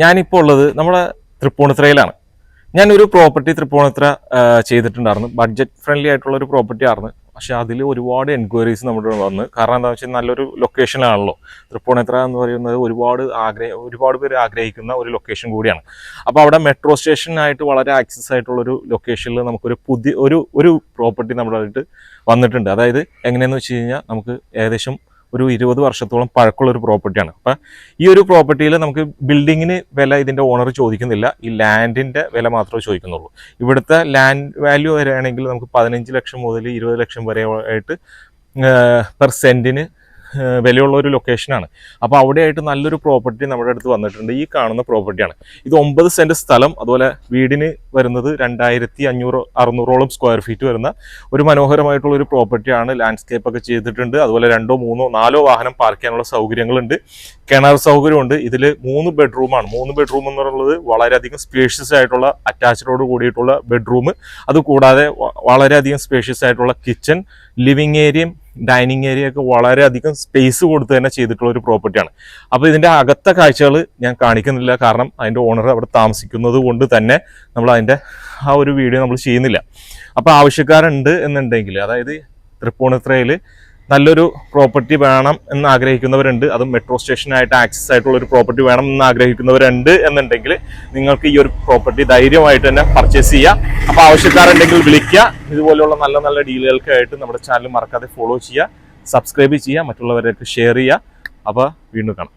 ഞാനിപ്പോൾ ഉള്ളത് നമ്മുടെ തൃപ്പൂണിത്തുറയിലാണ്. ഞാനൊരു പ്രോപ്പർട്ടി തൃപ്പൂണിത്തുറ ചെയ്തിട്ടുണ്ടായിരുന്നു. ബഡ്ജറ്റ് ഫ്രണ്ട്ലി ആയിട്ടുള്ള ഒരു പ്രോപ്പർട്ടി ആയിരുന്നു. പക്ഷേ അതിൽ ഒരുപാട് എൻക്വയറീസ് നമ്മുടെ വന്ന്. കാരണം എന്താ വെച്ചാൽ നല്ലൊരു ലൊക്കേഷനിലാണല്ലോ. തൃപ്പൂണിത്തുറ എന്ന് പറയുന്നത് ഒരുപാട് പേര് ആഗ്രഹിക്കുന്ന ഒരു ലൊക്കേഷൻ കൂടിയാണ്. അപ്പോൾ അവിടെ മെട്രോ സ്റ്റേഷനായിട്ട് വളരെ ആക്സസ് ആയിട്ടുള്ളൊരു ലൊക്കേഷനിൽ നമുക്കൊരു ഒരു പ്രോപ്പർട്ടി നമ്മുടെ ആയിട്ട് വന്നിട്ടുണ്ട്. അതായത് എങ്ങനെയെന്ന് വെച്ച് കഴിഞ്ഞാൽ നമുക്ക് ഏകദേശം ഒരു 20 വർഷത്തോളം പഴക്കമുള്ള ഒരു പ്രോപ്പർട്ടിയാണ്. അപ്പം ഈ ഒരു പ്രോപ്പർട്ടിയിൽ നമുക്ക് ബിൽഡിങ്ങിന് വില ഇതിൻ്റെ ഓണർ ചോദിക്കുന്നില്ല, ഈ ലാൻഡിൻ്റെ വില മാത്രമേ ചോദിക്കുന്നുള്ളൂ. ഇവിടുത്തെ ലാൻഡ് വാല്യൂ വരികയാണെങ്കിൽ നമുക്ക് 15 ലക്ഷം മുതൽ 20 ലക്ഷം വരെ ആയിട്ട് പെർ സെൻറ്റിന് വിലയുള്ള ഒരു ലൊക്കേഷനാണ്. അപ്പോൾ അവിടെയായിട്ട് നല്ലൊരു പ്രോപ്പർട്ടി നമ്മുടെ അടുത്ത് വന്നിട്ടുണ്ട്. ഈ കാണുന്ന പ്രോപ്പർട്ടിയാണ് ഇത്. 9 സെൻറ്റ് സ്ഥലം, അതുപോലെ വീടിന് വരുന്നത് 2500-600 സ്ക്വയർ ഫീറ്റ് വരുന്ന ഒരു മനോഹരമായിട്ടുള്ള ഒരു പ്രോപ്പർട്ടിയാണ്. ലാൻഡ്സ്കേപ്പ് ഒക്കെ ചെയ്തിട്ടുണ്ട്. അതുപോലെ 2, 3, 4 വാഹനം പാർക്ക് ചെയ്യാനുള്ള സൗകര്യങ്ങളുണ്ട്. കിണർ സൗകര്യമുണ്ട്. ഇതിൽ 3 ബെഡ്റൂമാണ്. 3 ബെഡ്റൂം എന്നുള്ളത് വളരെയധികം സ്പേഷ്യസ് ആയിട്ടുള്ള അറ്റാച്ച്ഡോട് കൂടിയിട്ടുള്ള ബെഡ്റൂം. അതുകൂടാതെ വളരെയധികം സ്പേഷ്യസ് ആയിട്ടുള്ള കിച്ചൺ, ലിവിങ് ഏരിയയും ഡൈനിങ് ഏരിയ ഒക്കെ വളരെയധികം സ്പേസ് കൊടുത്ത് തന്നെ ചെയ്തിട്ടുള്ള ഒരു പ്രോപ്പർട്ടിയാണ്. അപ്പോൾ ഇതിൻ്റെ അകത്തെ കാഴ്ചകൾ ഞാൻ കാണിക്കുന്നില്ല, കാരണം അതിൻ്റെ ഓണർ അവിടെ താമസിക്കുന്നത് കൊണ്ട് തന്നെ നമ്മൾ അതിൻ്റെ ആ ഒരു വീഡിയോ നമ്മൾ ചെയ്യുന്നില്ല. അപ്പോൾ ആവശ്യക്കാരുണ്ട് എന്നുണ്ടെങ്കിൽ, അതായത് തൃപ്പൂണിത്തുറയിൽ നല്ലൊരു പ്രോപ്പർട്ടി വേണം എന്ന് ആഗ്രഹിക്കുന്നവരുണ്ട്, അതും മെട്രോ സ്റ്റേഷനായിട്ട് ആക്സസ് ആയിട്ടുള്ള ഒരു പ്രോപ്പർട്ടി വേണം എന്ന് ആഗ്രഹിക്കുന്നവരുണ്ട് എന്നുണ്ടെങ്കിൽ നിങ്ങൾക്ക് ഈ ഒരു പ്രോപ്പർട്ടി ധൈര്യമായിട്ട് തന്നെ പർച്ചേസ് ചെയ്യാം. അപ്പോൾ ആവശ്യക്കാരുണ്ടെങ്കിൽ വിളിക്കുക. ഇതുപോലെയുള്ള നല്ല നല്ല ഡീലുകൾക്കായിട്ട് നമ്മുടെ ചാനൽ മറക്കാതെ ഫോളോ ചെയ്യുക, സബ്സ്ക്രൈബ് ചെയ്യുക, മറ്റുള്ളവരേക്ക് ഷെയർ ചെയ്യുക. അപ്പോൾ വീണ്ടും കാണാം.